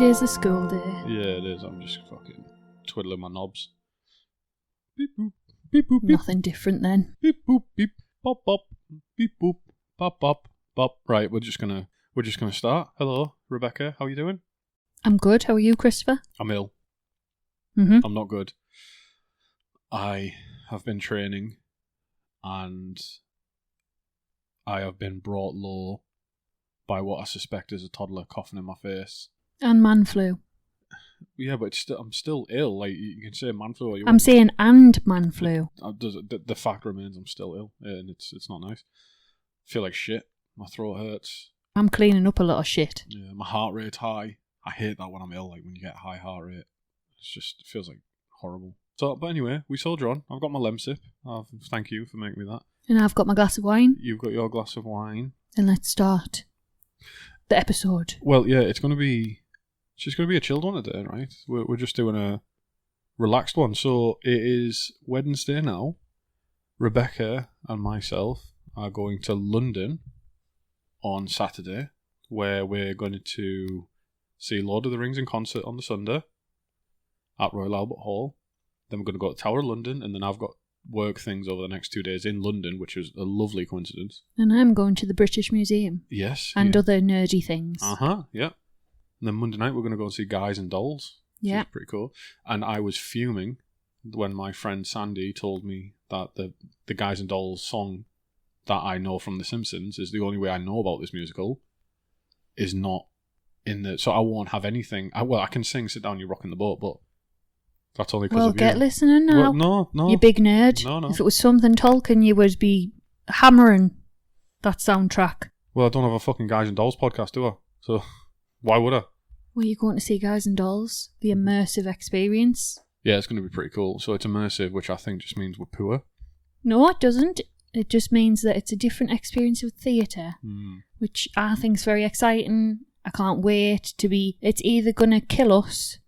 day's a school day. Yeah, it is. I'm just fucking twiddling my knobs. Beep boop, beep boop, beep. Nothing different then. Beep boop, beep, bop bop, beep boop, bop bop, bop. Right, we're just gonna start. Hello, Rebecca. How are you doing? I'm good. How are you, Christopher? I'm ill. Mm-hmm. I'm not good. I have been training, and I have been brought low by what I suspect is a toddler coughing in my face. And man flu. Yeah, but I'm still ill. Like, you can say man flu. Or you I'm saying and man flu. The fact remains I'm still ill, and it's not nice. I feel like shit. My throat hurts. I'm cleaning up a lot of shit. Yeah, my heart rate's high. I hate that when I'm ill. Like when you get a high heart rate, it feels like horrible. So, but anyway, we soldier on. I've got my Lemsip. Thank you for making me that. And I've got my glass of wine. You've got your glass of wine. And let's start the episode. Well, yeah, it's going to be a chilled one today, right? We're just doing a relaxed one. So it is Wednesday now. Rebecca and myself are going to London on Saturday, where we're going to see Lord of the Rings in concert on the Sunday at Royal Albert Hall. Then we're going to go to Tower of London, and then I've got work things over the next 2 days in London, which is a lovely coincidence. And I'm going to the British Museum. Yes. And other nerdy things. Yeah. And then Monday night we're going to go and see Guys and Dolls. Yeah. Which is pretty cool. And I was fuming when my friend Sandy told me that the Guys and Dolls song that I know from The Simpsons is the only way I know about this musical is not in the... So I won't have anything... I can sing Sit Down, You're Rocking the Boat, but that's only because of you. Well, get listening now. Well, no. You big nerd. No. If it was something Tolkien, you would be hammering that soundtrack. Well, I don't have a fucking Guys and Dolls podcast, do I? So why would I? Well, you're going to see Guys and Dolls, the immersive experience. Yeah, it's going to be pretty cool. So it's immersive, which I think just means we're poor. No, it doesn't. It just means that it's a different experience of theatre, which I think is very exciting. I can't wait to be... It's either going to kill us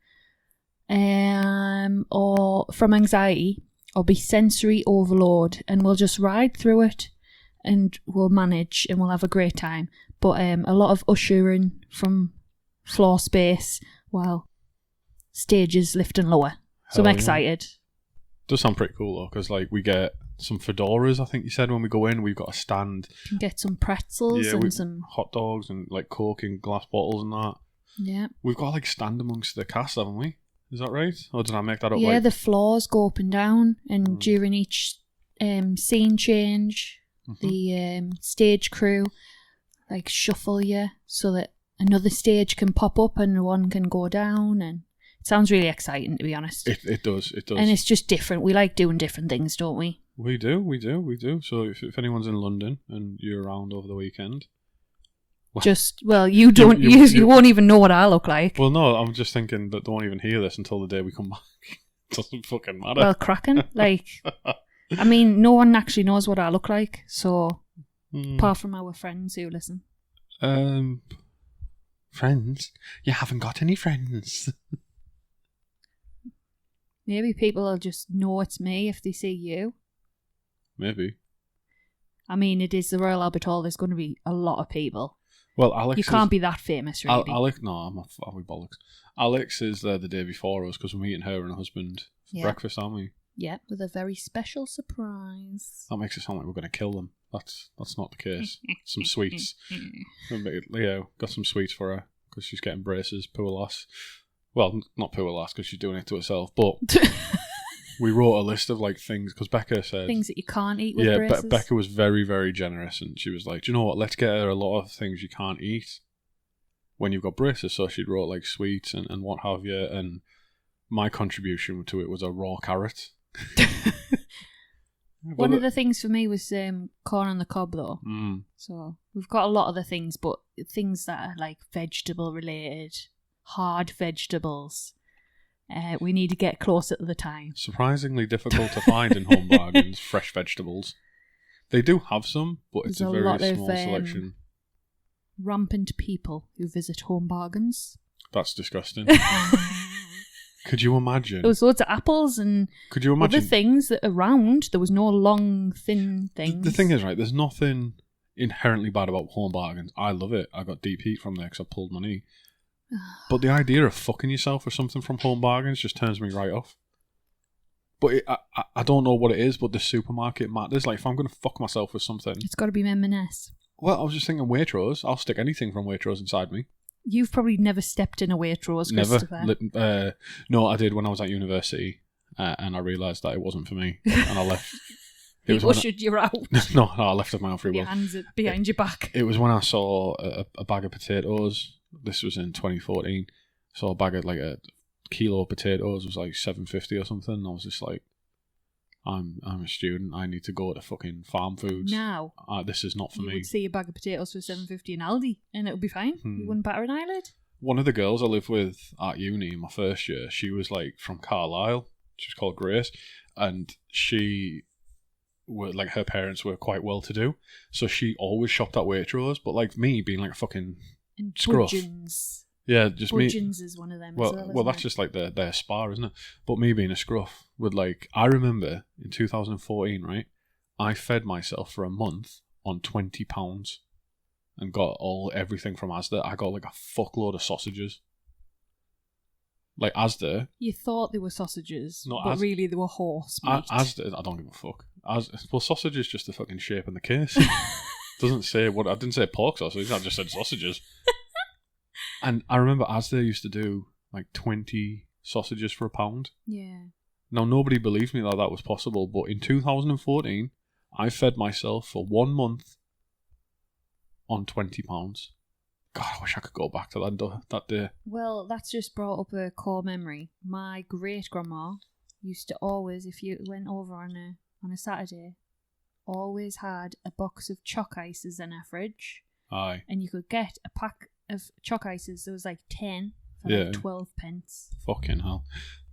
or from anxiety or be sensory overload, and we'll just ride through it and we'll manage and we'll have a great time. But a lot of ushering from floor space while stages lift and lower. So I'm excited. Does sound pretty cool though, because like we get some fedoras. I think you said when we go in, we've got a stand. You can get some pretzels and some hot dogs and like Coke in glass bottles and that. Yeah, we've got like stand amongst the cast, haven't we? Is that right? Or did I make that up? Yeah, the floors go up and down, and during each scene change, the stage crew like shuffle you so that another stage can pop up and one can go down, and it sounds really exciting, to be honest. It does. And it's just different. We like doing different things, don't we? We do. So if anyone's in London and you're around over the weekend... you don't. You won't even know what I look like. Well, no, I'm just thinking that they won't even hear this until the day we come back. It doesn't fucking matter. Well, cracking. Like, I mean, no one actually knows what I look like, so... Apart from our friends who listen. Friends? You haven't got any friends. Maybe people will just know it's me if they see you. Maybe. I mean, it is the Royal Albert Hall. There's going to be a lot of people. Well, Alex... You can't be that famous, really. I'm bollocks. Alex is there the day before us because we're meeting her and her husband for breakfast, aren't we? Yeah, with a very special surprise. That makes it sound like we're going to kill them. That's not the case. Some sweets. Leo got some sweets for her because she's getting braces, poor lass. Well, not poor lass because she's doing it to herself, but we wrote a list of like things because Becca said... Things that you can't eat with braces. Yeah, Becca was very, very generous, and she was like, do you know what, let's get her a lot of things you can't eat when you've got braces. So she wrote like sweets and what have you, and my contribution to it was a raw carrot. One of the things for me was corn on the cob, though. So we've got a lot of the things, but things that are like vegetable related, hard vegetables, we need to get closer to the time. Surprisingly difficult to find in Home Bargains, fresh vegetables. They do have some, but it's a very small selection. Rampant people who visit Home Bargains. That's disgusting. Could you imagine? There was loads of apples and could you imagine other things that are round. There was no long, thin things. The thing is, right, there's nothing inherently bad about Home Bargains. I love it. I got deep heat from there because I pulled my knee. But the idea of fucking yourself with something from Home Bargains just turns me right off. But I don't know what it is, but the supermarket matters. Like, if I'm going to fuck myself with something... It's got to be M&S. Well, I was just thinking Waitrose. I'll stick anything from Waitrose inside me. You've probably never stepped in a Waitrose, Christopher. Never. No, I did when I was at university, and I realised that it wasn't for me, and I left. He ushered you out. No, I left of my own free will. Behind your back. It was when I saw a bag of potatoes. This was in 2014. Saw a bag of like a kilo of potatoes was like $7.50 or something. I was just like, I'm a student. I need to go to fucking Farm Foods. Now, this is not for me. You would see a bag of potatoes for $7.50 in Aldi, and it would be fine. You wouldn't batter an eyelid. One of the girls I lived with at uni in my first year, she was like from Carlisle. She was called Grace, and her parents were quite well to do, so she always shopped at Waitrose. But like me being like a fucking scruff. Budgeons. Yeah, just me. Budgeons is one of them. Well, that's just like their spa, isn't it? But me being a scruff would like, I remember in 2014, right? I fed myself for a month on £20 and got everything from Asda. I got like a fuckload of sausages. Like Asda. You thought they were sausages, but really they were horse meat. Asda, I don't give a fuck. Well, sausage is just the fucking shape in the case. Doesn't say what I didn't say pork sausage. I just said sausages. And I remember Asda used to do like 20 sausages for £1. Yeah. Now, nobody believed me that was possible, but in 2014, I fed myself for 1 month on £20. God, I wish I could go back to that day. Well, that's just brought up a core memory. My great-grandma used to always, if you went over on a Saturday, always had a box of chalk ices in her fridge. Aye. And you could get a pack of chalk ices. There was like 10 for like 12 pence. Fucking hell.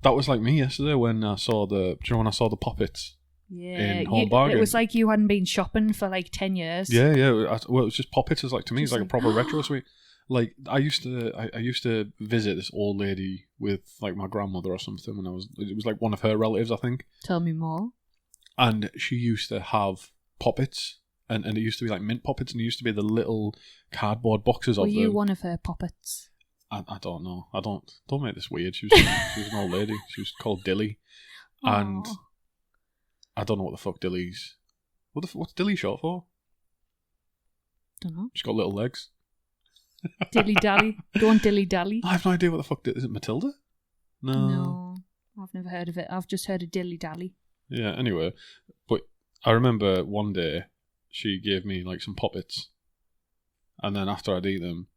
That was like me yesterday when I saw the poppets. Yeah, in Home Bargains. It was like you hadn't been shopping for like 10 years. Yeah. Well, it was just poppets. Like to me, it's like a proper retro sweet. Like I used to visit this old lady with like my grandmother or something when it was like one of her relatives, I think. Tell me more. And she used to have poppets. And it used to be like mint poppets, and it used to be the little cardboard boxes of them. Were you one of her poppets? I don't know. Don't make this weird. She was an old lady. She was called Dilly. Aww. And I don't know what the fuck Dilly's... What's Dilly short for? Don't know. She's got little legs. Dilly-dally. Don't dilly-dally. I have no idea what the fuck... Is it Matilda? No. I've never heard of it. I've just heard of dilly-dally. Yeah, anyway. But I remember one day... She gave me like some poppets, and then after I'd eat them,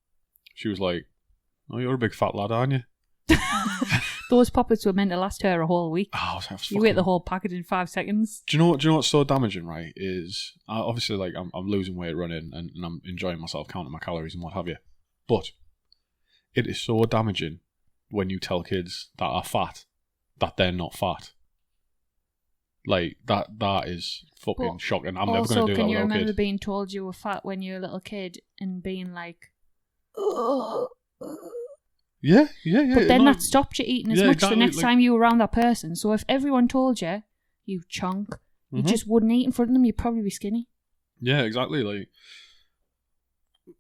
she was like, "Oh, you're a big fat lad, aren't you?" Those poppets were meant to last her a whole week. Oh, you ate the whole packet in 5 seconds. Do you know what's so damaging? Right, is obviously like I'm losing weight running and I'm enjoying myself, counting my calories and what have you. But it is so damaging when you tell kids that are fat that they're not fat. Like, that is fucking shocking. I'm never going to do that with a little kid. Also, can you remember being told you were fat when you were a little kid and being like, ugh. Yeah. But then that stopped you eating as much the next time you were around that person. So if everyone told you, you chonk, you just wouldn't eat in front of them, you'd probably be skinny. Yeah, exactly. Like,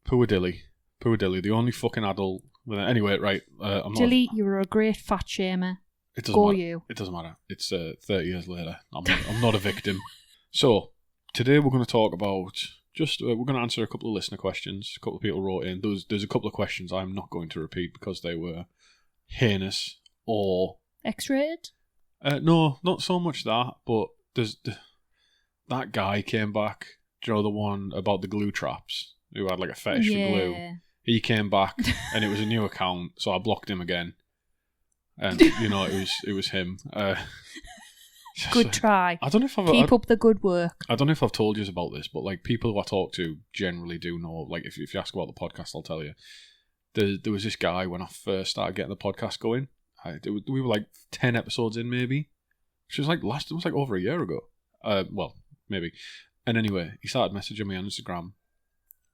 poor Dilly. The only fucking adult. Anyway, right. Dilly, you were a great fat shamer. It doesn't matter. It's 30 years later. I'm not a victim. So, today we're going to talk about we're going to answer a couple of listener questions. A couple of people wrote in. There's a couple of questions I'm not going to repeat because they were heinous or... X-rated? No, not so much that, but that guy came back. Do you know the one about the glue traps? Who had like a fetish for glue? He came back and it was a new account, so I blocked him again. And it was him. Good try. I don't know if keep up the good work. I don't know if I've told you about this, but like people who I talk to generally do know. Like if you ask about the podcast, I'll tell you. There was this guy when I first started getting the podcast going. We were like 10 episodes in, maybe. Which was like it was like over a year ago. Well, maybe. And anyway, he started messaging me on Instagram,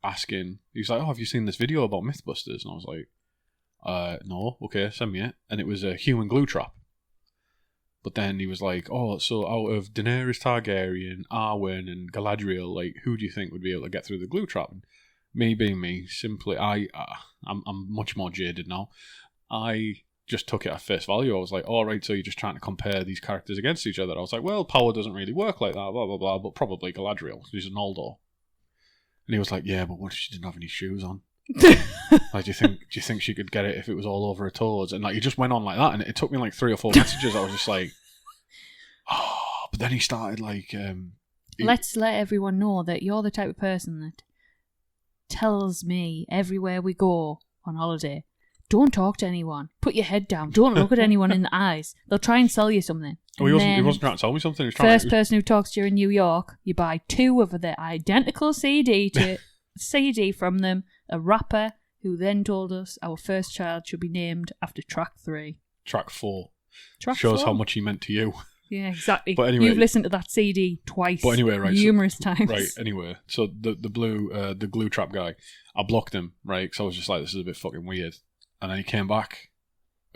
asking. He was like, "Oh, have you seen this video about MythBusters?" And I was like, no, okay, send me it. And it was a human glue trap. But then he was like, "Oh, so out of Daenerys Targaryen, Arwen, and Galadriel, like, who do you think would be able to get through the glue trap?" And me being me, simply, I'm much more jaded now. I just took it at face value. I was like, all right, so you're just trying to compare these characters against each other. I was like, well, power doesn't really work like that, blah, blah, blah, but probably Galadriel. She's an Noldor. And he was like, yeah, but what if she didn't have any shoes on? Like, do you think she could get it if it was all over her toes? And like, he just went on like that, and it took me like 3 or 4 messages. I was just like, oh, but then he started like, let's let everyone know that you're the type of person that tells me everywhere we go on holiday, don't talk to anyone. Put your head down. Don't look at anyone in the eyes. They'll try and sell you something. Well, he wasn't trying to tell me something. He was first person who talks to you in New York, you buy 2 of the identical CD from them. A rapper who then told us our first child should be named after track 3. Track 4. Track Shows 4. how much he meant to you. Yeah, exactly. But anyway, you've listened to that CD twice. But anyway, right, numerous times. Right. Anyway, so the glue trap guy, I blocked him, right? Because I was just like, this is a bit fucking weird. And then he came back,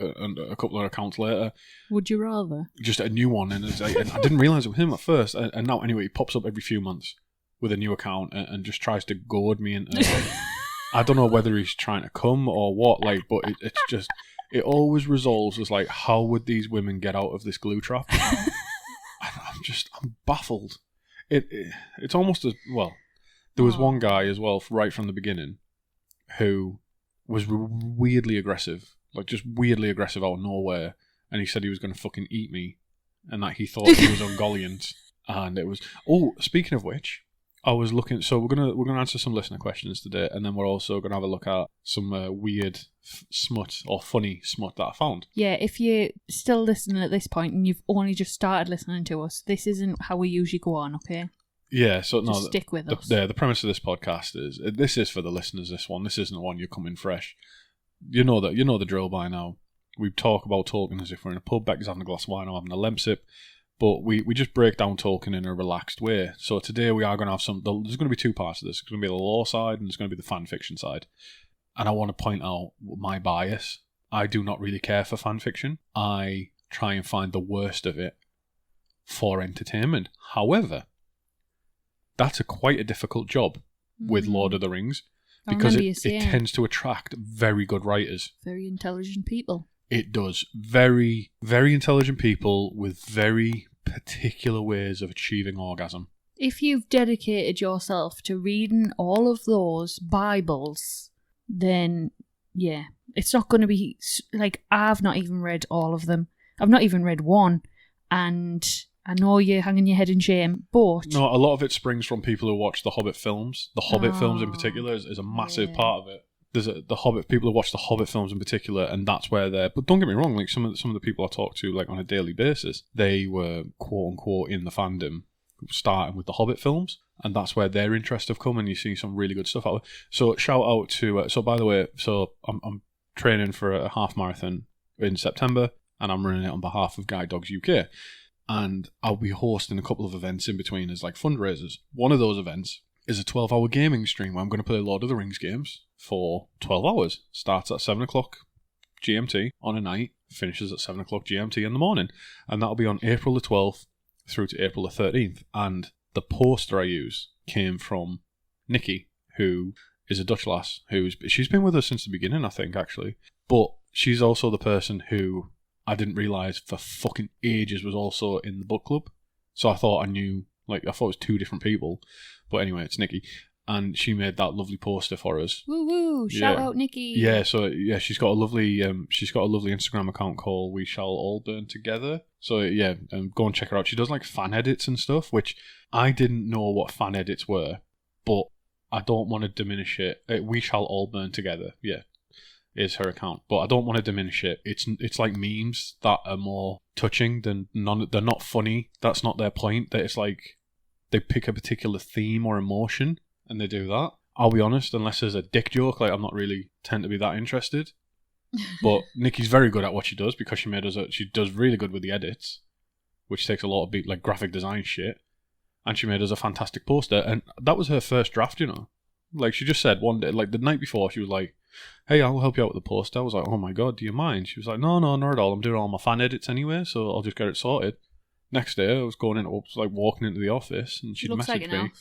and a couple of accounts later. Would you rather? Just a new one, and it's like, and I didn't realize it was him at first. And now, anyway, he pops up every few months with a new account and just tries to goad me into. I don't know whether he's trying to come or what, like, but it's just, it always resolves as like, how would these women get out of this glue trap? I'm baffled. It's almost as well. There was one guy as well, right from the beginning, who was weirdly aggressive, like just weirdly aggressive out of nowhere, and he said he was going to fucking eat me, and that he thought he was Ungoliant, and it was. Oh, speaking of which. I was looking, so we're gonna answer some listener questions today, and then we're also gonna have a look at some weird smut or funny smut that I found. Yeah, if you're still listening at this point and you've only just started listening to us, this isn't how we usually go on, okay? Yeah, so just stick with us. The premise of this podcast is this is for the listeners. This isn't one you're coming fresh. You know the drill by now. We talk about Tolkien as if we're in a pub. Becca's having a glass of wine, I'm having a lemsip. But we just break down Tolkien in a relaxed way. So today we are going to have there's going to be 2 parts of this. There's going to be the lore side and there's going to be the fan fiction side. And I want to point out my bias. I do not really care for fan fiction. I try and find the worst of it for entertainment. However, that's quite a difficult job with Lord of the Rings because it tends to attract very good writers. Very intelligent people. It does. Very, very intelligent people with very particular ways of achieving orgasm. If you've dedicated yourself to reading all of those Bibles, then, yeah, it's not going to be... Like, I've not even read all of them. I've not even read one. And I know you're hanging your head in shame, but... No, a lot of it springs from people who watch the Hobbit films. The Hobbit films in particular is a massive part of it. There's the Hobbit people who watch the Hobbit films in particular, and that's where they're. But don't get me wrong, like some of the people I talk to, like on a daily basis, they were quote unquote in the fandom, starting with the Hobbit films, and that's where their interest have come. And you see some really good stuff out of it. So shout out to. So by the way, I'm training for a half marathon in September, and I'm running it on behalf of Guide Dogs UK, and I'll be hosting a couple of events in between as like fundraisers. One of those events is a 12-hour gaming stream where I'm going to play Lord of the Rings games for 12 hours. Starts at 7 o'clock GMT on a night, finishes at 7 o'clock GMT in the morning. And that'll be on April the 12th through to April the 13th. And the poster I use came from Nikki, who is a Dutch lass. She's been with us since the beginning, I think, actually. But she's also the person who I didn't realise for fucking ages was also in the book club. So I thought I knew, I thought it was 2 different people. But anyway, it's Nikki. And she made that lovely poster for us. Woo woo! Shout out Nikki. Yeah, so yeah, she's got a lovely Instagram account called We Shall All Burn Together. So yeah, go and check her out. She does like fan edits and stuff, which I didn't know what fan edits were, but I don't want to diminish it. We Shall All Burn Together. Yeah, is her account, but I don't want to diminish it. It's like memes that are more touching than none. They're not funny. That's not their point. That it's like they pick a particular theme or emotion. And they do that. I'll be honest, unless there's a dick joke, I'm not really tend to be that interested. But Nikki's very good at what she does because she does really good with the edits, which takes a lot of graphic design shit. And she made us a fantastic poster, and that was her first draft, she just said one day, the night before, she was like, "Hey, I'll help you out with the poster." I was like, "Oh my god, do you mind?" She was like, "No, not at all. I'm doing all my fan edits anyway, so I'll just get it sorted." Next day, I was walking into the office, and she'd messaged me.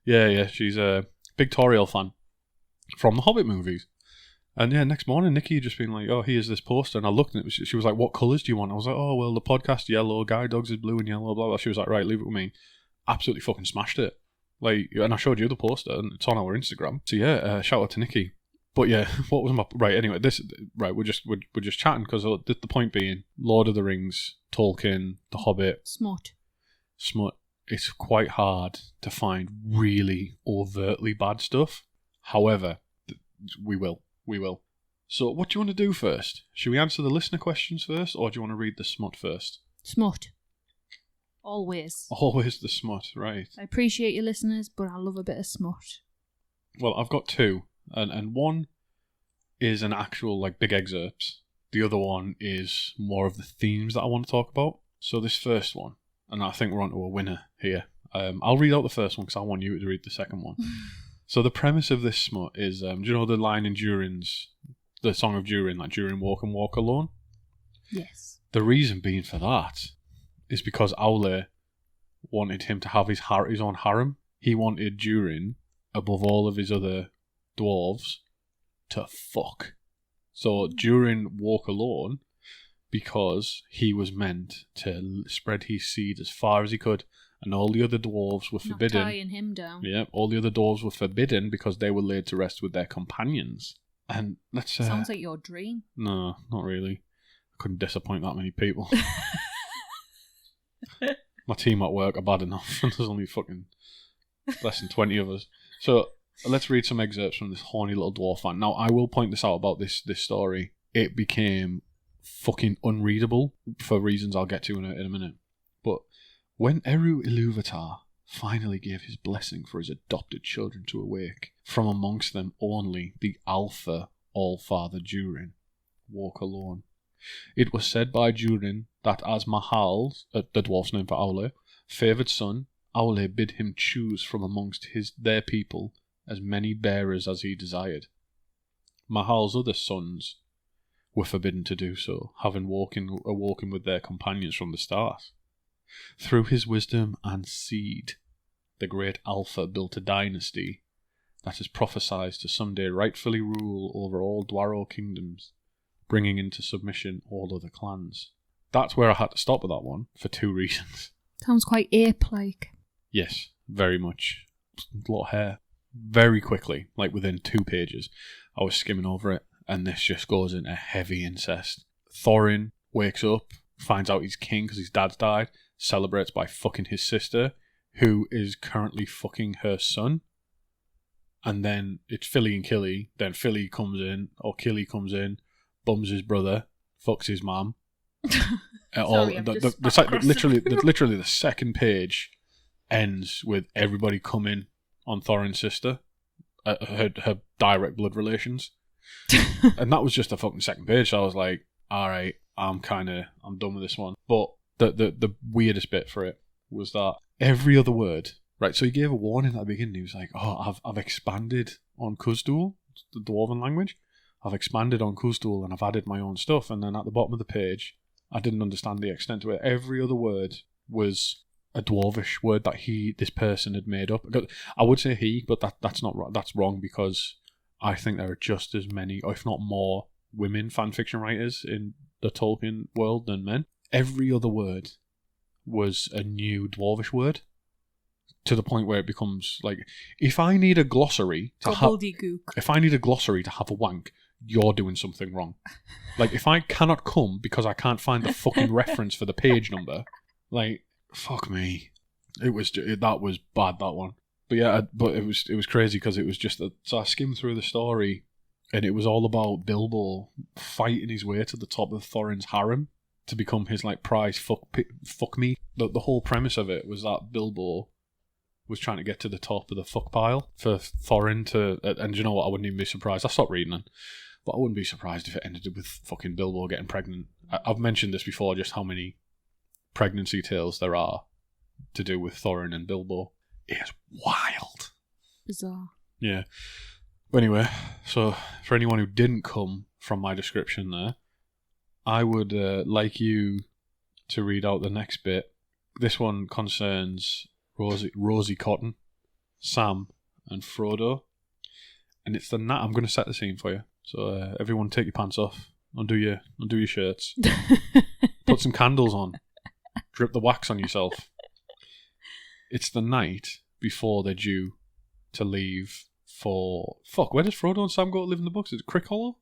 Yeah, she's a big Toriel fan. from the Hobbit movies. And yeah, next morning, Nikki had just been like, oh, here's this poster. And I looked and she was like, what colours do you want? I was like, oh, well, the podcast yellow, Guide Dogs is blue and yellow, blah, blah. She was like, right, leave it with me. Absolutely fucking smashed it. Like, and I showed you the poster and it's on our Instagram. So yeah, shout out to Nikki. But yeah, what was my... Right, anyway, we're just chatting because the point being, Lord of the Rings, Tolkien, The Hobbit... Smut. It's quite hard to find really overtly bad stuff. However, we will. So what do you want to do first? Should we answer the listener questions first, or do you want to read the smut first? Smut. Always. Always the smut, right. I appreciate you listeners, but I love a bit of smut. Well, I've got two, and one is an actual, like, big excerpts. The other one is more of the themes that I want to talk about. So this first one, and I think we're on to a winner here. I'll read out the first one because I want you to read the second one. So the premise of this smut is, do you know the line in Durin's, the Song of Durin, like Durin walk and walk alone? Yes. The reason being for that is because Aule wanted him to have his own harem. He wanted Durin, above all of his other dwarves, to fuck. So Durin walk alone because he was meant to spread his seed as far as he could. And all the other dwarves were forbidden. Not tying him down. Yeah, all the other dwarves were forbidden because they were laid to rest with their companions. And let's say... Sounds like your dream. No, not really. I couldn't disappoint that many people. My team at work are bad enough. There's only fucking less than 20 of us. So let's read some excerpts from this horny little dwarf fan. Now, I will point this out about this story. It became fucking unreadable for reasons I'll get to in a minute. But... when Eru Ilúvatar finally gave his blessing for his adopted children to awake, from amongst them only the Alpha All-Father Durin walk alone. It was said by Durin that as Mahal's, the dwarf's name for Aule, favoured son, Aule bid him choose from amongst their people as many bearers as he desired. Mahal's other sons were forbidden to do so, having awoken with their companions from the start. Through his wisdom and seed, the great Alpha built a dynasty that is prophesied to someday rightfully rule over all Dwaro kingdoms, bringing into submission all other clans. That's where I had to stop with that one, for two reasons. Sounds quite ape-like. Yes, very much. A lot of hair. Very quickly, like within 2 pages, I was skimming over it, and this just goes into heavy incest. Thorin wakes up, finds out he's king because his dad's died, celebrates by fucking his sister, who is currently fucking her son. And then it's Philly and Killy. Then Philly comes in, or Killy comes in, bums his brother, fucks his mum. Sorry, Literally the second page ends with everybody coming on Thorin's sister, her direct blood relations. And that was just a fucking second page, so I was like, alright, I'm done with this one. But the weirdest bit for it was that every other word, right? So he gave a warning at the beginning. He was like, "Oh, I've expanded on Khuzdul, the Dwarven language. I've expanded on Khuzdul and I've added my own stuff." And then at the bottom of the page, I didn't understand the extent to it. Every other word was a Dwarvish word that this person had made up. I would say he, but that's not right. That's wrong because I think there are just as many, or if not more, women fanfiction writers in the Tolkien world than men. Every other word was a new Dwarvish word, to the point where it becomes like, if I need a glossary to have a wank, you're doing something wrong. Like, if I cannot come because I can't find the fucking reference for the page number, like, fuck me. That was bad, that one. But yeah, it was crazy because it was just so I skimmed through the story, and it was all about Bilbo fighting his way to the top of Thorin's harem to become his, like, prize fuck me. The whole premise of it was that Bilbo was trying to get to the top of the fuck pile for Thorin to... And you know what? I wouldn't even be surprised. I stopped reading it, but I wouldn't be surprised if it ended with fucking Bilbo getting pregnant. I've mentioned this before, just how many pregnancy tales there are to do with Thorin and Bilbo. It's wild. Bizarre. Yeah. But anyway, so for anyone who didn't come from my description there, I would like you to read out the next bit. This one concerns Rosie Cotton, Sam and Frodo. And it's the night. I'm going to set the scene for you. So everyone, take your pants off, undo your shirts, put some candles on, drip the wax on yourself. It's the night before they're due to leave for... Fuck, where does Frodo and Sam go to live in the books? Is it Crick Hollow?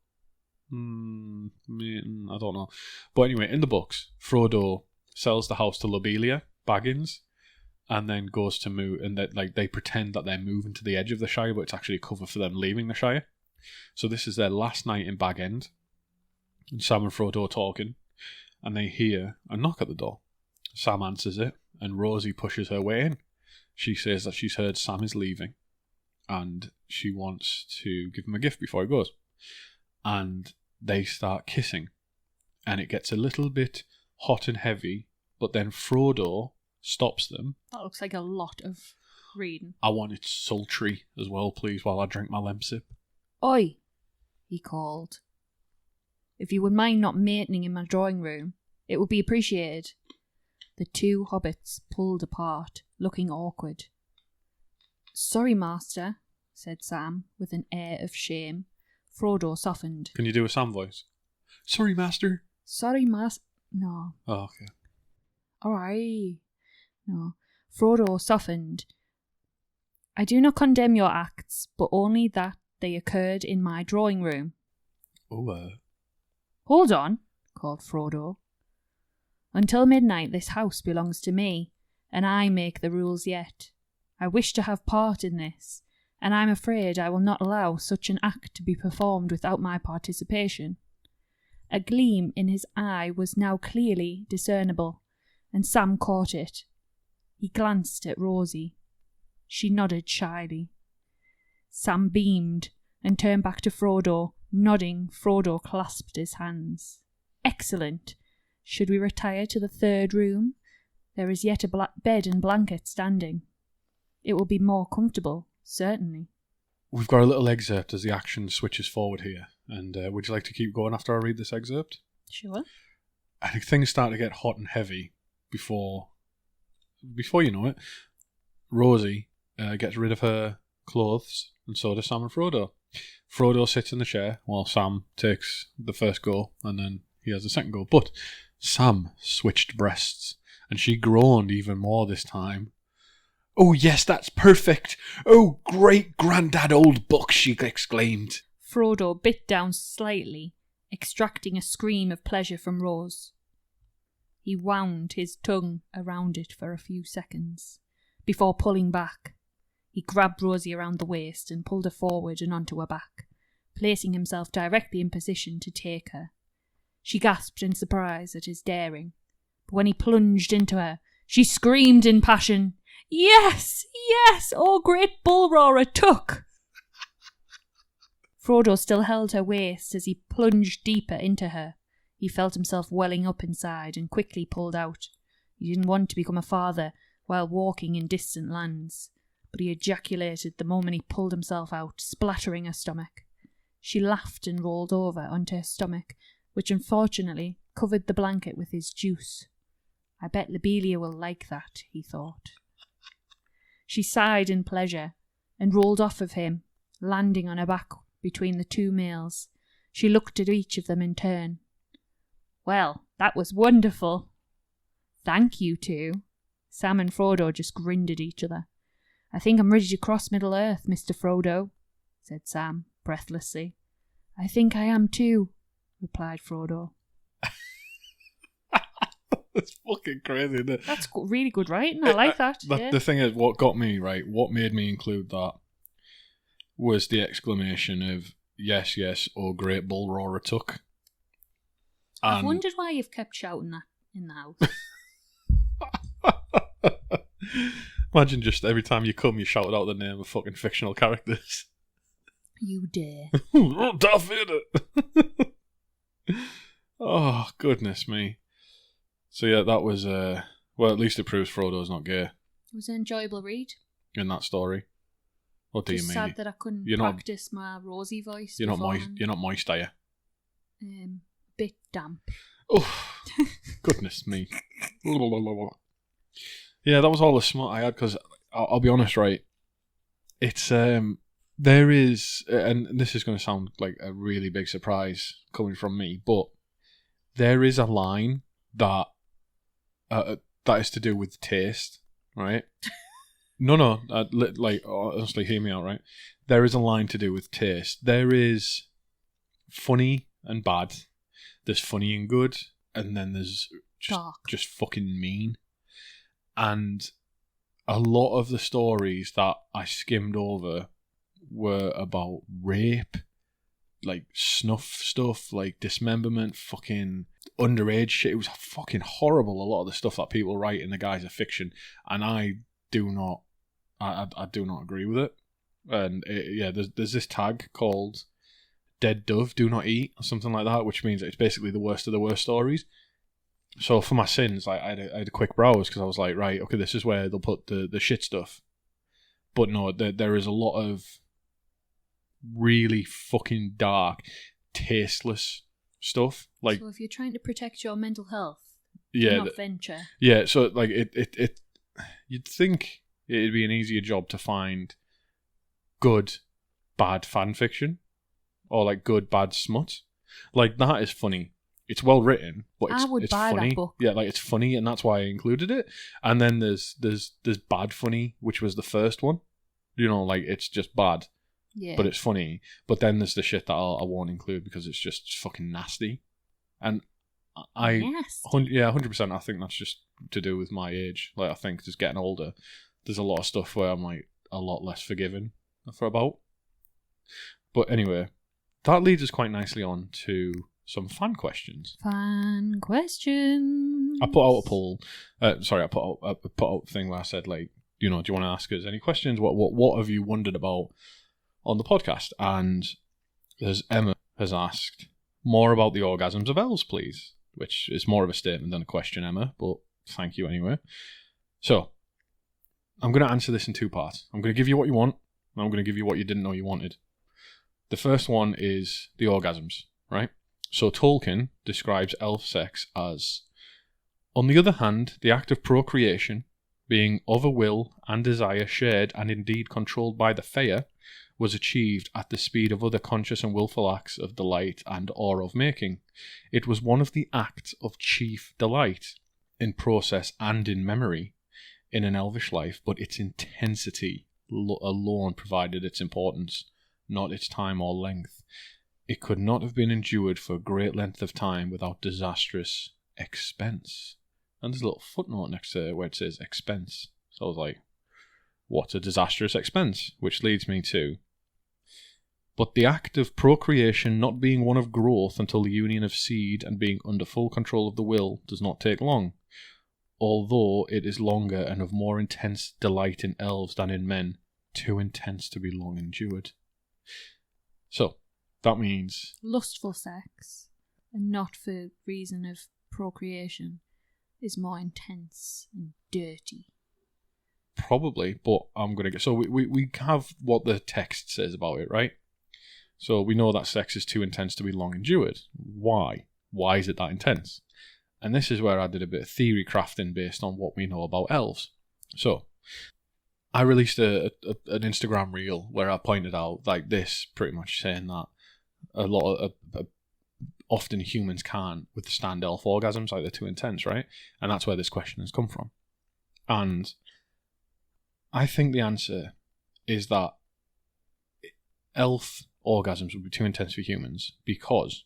I don't know. But anyway, in the books, Frodo sells the house to Lobelia Baggins and then goes to move, and they pretend that they're moving to the edge of the Shire, but it's actually a cover for them leaving the Shire. So this is their last night in Bag End, and Sam and Frodo are talking, and they hear a knock at the door. Sam answers it, and Rosie pushes her way in. She says that she's heard Sam is leaving, and she wants to give him a gift before he goes. And they start kissing, and it gets a little bit hot and heavy, but then Frodo stops them. That looks like a lot of reading. I want it sultry as well, please, while I drink my lemsip. Oi, he called. If you would mind not mating in my drawing room, it would be appreciated. The two hobbits pulled apart, looking awkward. Sorry, master, said Sam, with an air of shame. Frodo softened. Can you do a Sam voice? Sorry, master. Sorry, master. No. Oh, okay. Alright. No. Frodo softened. I do not condemn your acts, but only that they occurred in my drawing room. Oh, Hold on, called Frodo. Until midnight this house belongs to me, and I make the rules yet. I wish to have part in this, and I'm afraid I will not allow such an act to be performed without my participation. A gleam in his eye was now clearly discernible, and Sam caught it. He glanced at Rosie. She nodded shyly. Sam beamed and turned back to Frodo. Nodding, Frodo clasped his hands. Excellent. Should we retire to the third room? There is yet a bed and blanket standing. It will be more comfortable, certainly. We've got a little excerpt as the action switches forward here. And would you like to keep going after I read this excerpt? Sure. I think things start to get hot and heavy before you know it. Rosie gets rid of her clothes, and so does Sam and Frodo. Frodo sits in the chair while Sam takes the first go, and then he has the second go. But Sam switched breasts, and she groaned even more this time. Oh yes, that's perfect! Oh, great granddad old book, she exclaimed. Frodo bit down slightly, extracting a scream of pleasure from Rose. He wound his tongue around it for a few seconds, before pulling back. He grabbed Rosie around the waist and pulled her forward and onto her back, placing himself directly in position to take her. She gasped in surprise at his daring, but when he plunged into her, she screamed in passion, Yes! Yes! Oh, great bull roarer, Tuck! Frodo still held her waist as he plunged deeper into her. He felt himself welling up inside and quickly pulled out. He didn't want to become a father while walking in distant lands, but he ejaculated the moment he pulled himself out, splattering her stomach. She laughed and rolled over onto her stomach, which unfortunately covered the blanket with his juice. I bet Lobelia will like that, he thought. She sighed in pleasure and rolled off of him, landing on her back between the two males. She looked at each of them in turn. Well, that was wonderful. Thank you two. Sam and Frodo just grinned at each other. I think I'm ready to cross Middle-earth, Mr. Frodo, said Sam, breathlessly. I think I am too, replied Frodo. That's fucking crazy, isn't it? That's really good writing. I like that. Yeah. The thing is, what got me, right, what made me include that was the exclamation of, yes, yes, oh great bull roarer Tuck. I've wondered why you've kept shouting that in the house. Imagine just every time you come, you shout out the name of fucking fictional characters. You dare. Darth Vader! Oh, goodness me. So yeah, that was, well, at least it proves Frodo's not gay. It was an enjoyable read. In that story. What do you mean? Sad that I couldn't practice my Rosie voice. You're not moist, are you? Bit damp. Oh, goodness me. Yeah, that was all the smut I had, because I'll be honest, right? It's There is, and this is going to sound like a really big surprise coming from me, but there is a line that that is to do with taste, right? No, honestly, hear me out, right? There is a line to do with taste. There is funny and bad. There's funny and good, and then there's just fucking mean. And a lot of the stories that I skimmed over were about rape, like snuff stuff, like dismemberment, fucking underage shit. It was fucking horrible, a lot of the stuff that people write in the guise of fiction, and I do not agree with it. And there's this tag called "Dead Dove Do Not Eat" or something like that, which means it's basically the worst of the worst stories. So for my sins, I had a quick browse because I was like, right, okay, this is where they'll put the shit stuff. But no, there is a lot of really fucking dark, tasteless stuff. Like, so if you're trying to protect your mental health, do not venture. Yeah, so like it you'd think it'd be an easier job to find good, bad fan fiction, or like good, bad smut. Like, that is funny. It's well written, but I would buy funny. that book. Yeah, like, it's funny, and that's why I included it. And then there's bad funny, which was the first one. You know, like, it's just bad. Yeah. But it's funny. But then there's the shit that I won't include because it's just fucking nasty. And Yes. 100%. I think that's just to do with my age. Like, I think just getting older, there's a lot of stuff where I'm like a lot less forgiving for about. But anyway, that leads us quite nicely on to some fan questions. Fan questions. I put out a poll. I put out a thing where I said, like, you know, do you want to ask us any questions? What have you wondered about on the podcast? And Emma has asked more about the orgasms of elves, please, which is more of a statement than a question, Emma, but thank you anyway. So, I'm going to answer this in two parts. I'm going to give you what you want, and I'm going to give you what you didn't know you wanted. The first one is the orgasms, right? So Tolkien describes elf sex as, on the other hand, the act of procreation, being of a will and desire shared and indeed controlled by the Fae, was achieved at the speed of other conscious and willful acts of delight and or of making. It was one of the acts of chief delight, in process and in memory, in an elvish life, but its intensity alone provided its importance, not its time or length. It could not have been endured for a great length of time without disastrous expense. And there's a little footnote next to it where it says expense. So I was like, what's a disastrous expense? Which leads me to, but the act of procreation not being one of growth until the union of seed and being under full control of the will does not take long, although it is longer and of more intense delight in elves than in men, too intense to be long endured. So, that means lustful sex, and not for reason of procreation, is more intense and dirty. Probably, but I'm going to get... So we have what the text says about it, right? So we know that sex is too intense to be long endured. Why? Why is it that intense? And this is where I did a bit of theory crafting based on what we know about elves. So, I released an Instagram reel where I pointed out, like this, pretty much saying that a lot of... often humans can't withstand elf orgasms, like they're too intense, right? And that's where this question has come from. And I think the answer is that elf orgasms would be too intense for humans because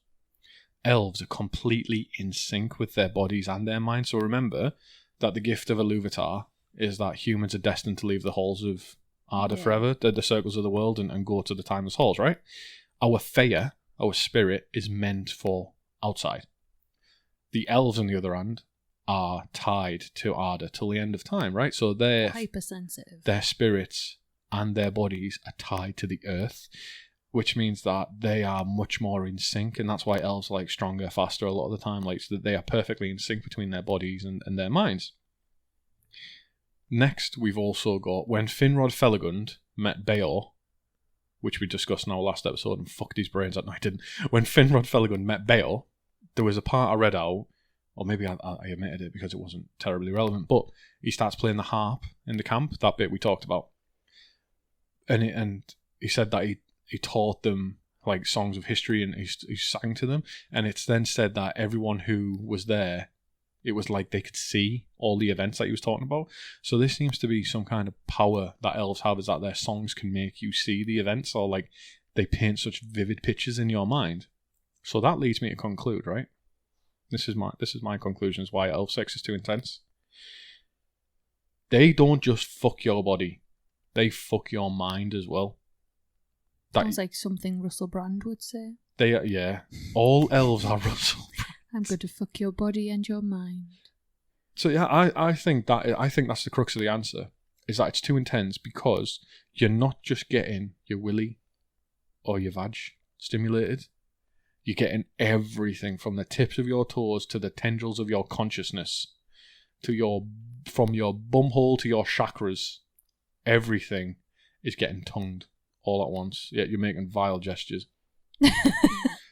elves are completely in sync with their bodies and their minds. So remember that the gift of Iluvatar is that humans are destined to leave the halls of Arda forever, the circles of the world, and go to the timeless halls, right? Our Fae, our spirit, is meant for outside. The elves, on the other hand, are tied to Arda till the end of time, right? So they're hypersensitive. Their spirits and their bodies are tied to the earth, which means that they are much more in sync, and that's why elves are like stronger, faster a lot of the time, like so that they are perfectly in sync between their bodies and their minds. Next, we've also got when Finrod Felagund met Beor, which we discussed in our last episode and fucked his brains out. No, I didn't. When Finrod Felagund met Beor, there was a part I read out, or maybe I omitted it because it wasn't terribly relevant, but he starts playing the harp in the camp, that bit we talked about. And he said that he taught them like songs of history and he sang to them, and it's then said that everyone who was there, it was like they could see all the events that he was talking about. So this seems to be some kind of power that elves have, is that their songs can make you see the events, or like they paint such vivid pictures in your mind. So that leads me to conclude, right? This is my conclusion, is why elf sex is too intense. They don't just fuck your body, they fuck your mind as well. Sounds like something Russell Brand would say. They are, yeah. All elves are Russell Brand. I'm going to fuck your body and your mind. So yeah, I think that's the crux of the answer, is that it's too intense because you're not just getting your willy or your vag stimulated. You're getting everything from the tips of your toes to the tendrils of your consciousness, from your bumhole to your chakras. Everything is getting tongued all at once. Yet you're making vile gestures.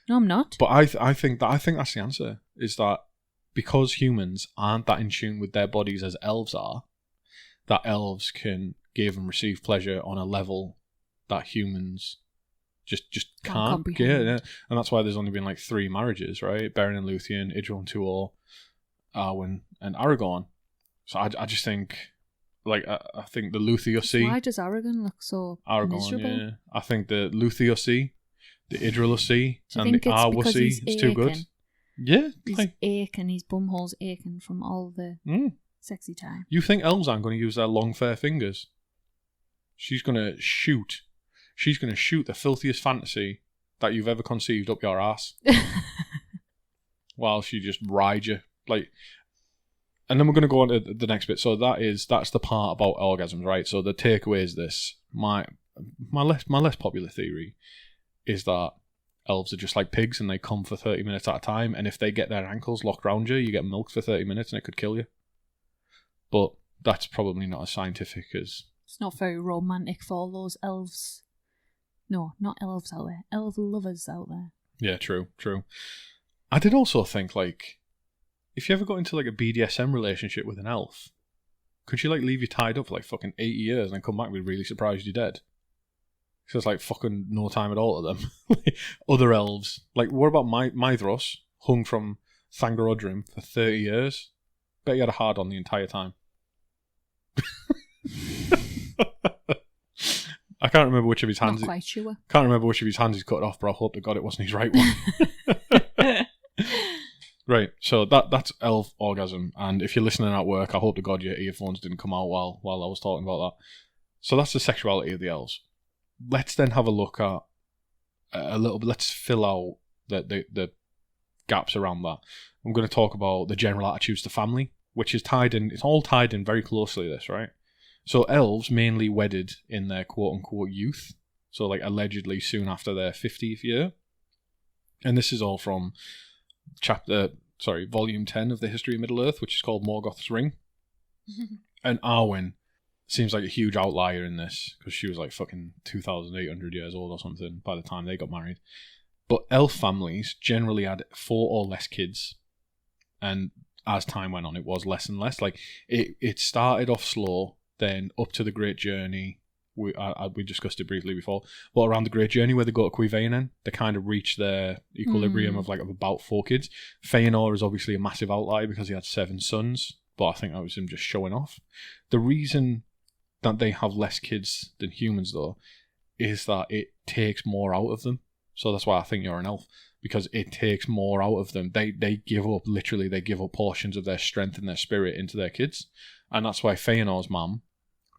No, I'm not. But I think that's the answer, is that because humans aren't that in tune with their bodies as elves are, that elves can give and receive pleasure on a level that humans just can't. Yeah. And that's why there's only been like 3 marriages, right? Beren and Luthien, Idril and Tuor, Arwen and Aragorn. So I just think, like, I think the Luthiosi... Why does Aragorn look so miserable? Yeah. I think the Luthiosi, the Idrilosi, and the Arwasi is too good. Yeah. He's aching, his bumhole's aching from all the sexy time. You think elves aren't going to use their long, fair fingers? She's going to shoot the filthiest fantasy that you've ever conceived up your ass. While she just rides you. Like... And then we're going to go on to the next bit. So that's the part about orgasms, right? So the takeaway is this. My less popular theory is that elves are just like pigs and they come for 30 minutes at a time, and if they get their ankles locked around you, you get milked for 30 minutes and it could kill you. But that's probably not as scientific as... It's not very romantic for all those elves. No, not elves out there. Elf lovers out there. Yeah, true. I did also think, like... If you ever got into like a BDSM relationship with an elf, could she like leave you tied up for like fucking 80 years and then come back and be really surprised you're dead? So it's like fucking no time at all to them. Other elves, like what about Maedhros, hung from Thangorodrim for 30 years? Bet you had a hard on the entire time. I can't remember which of his hands. Not quite sure. Can't remember which of his hands he's cut off, but I hope to God it wasn't his right one. Right, so that's elf orgasm, and if you're listening at work, I hope to God your earphones didn't come out while I was talking about that. So that's the sexuality of the elves. Let's then have a look at a little bit. Let's fill out the gaps around that. I'm going to talk about the general attitudes to family, which is tied in. It's all tied in very closely. This, right? So elves mainly wedded in their quote unquote youth, so like allegedly soon after their 50th year, and this is all from volume 10 of the History of Middle-earth, which is called Morgoth's Ring. And Arwen seems like a huge outlier in this, because she was like fucking 2,800 years old or something by the time they got married. But elf families generally had 4 or less kids, and as time went on, it was less and less. Like, it started off slow, then up to the Great Journey. We discussed it briefly before, but around the Great Journey where they go to Cuivainen, they kind of reach their equilibrium of about 4 kids. Feanor is obviously a massive outlier because he had 7 sons, but I think that was him just showing off. The reason that they have less kids than humans, though, is that it takes more out of them. So that's why I think you're an elf, because it takes more out of them. They give up portions of their strength and their spirit into their kids, and that's why Feanor's mum,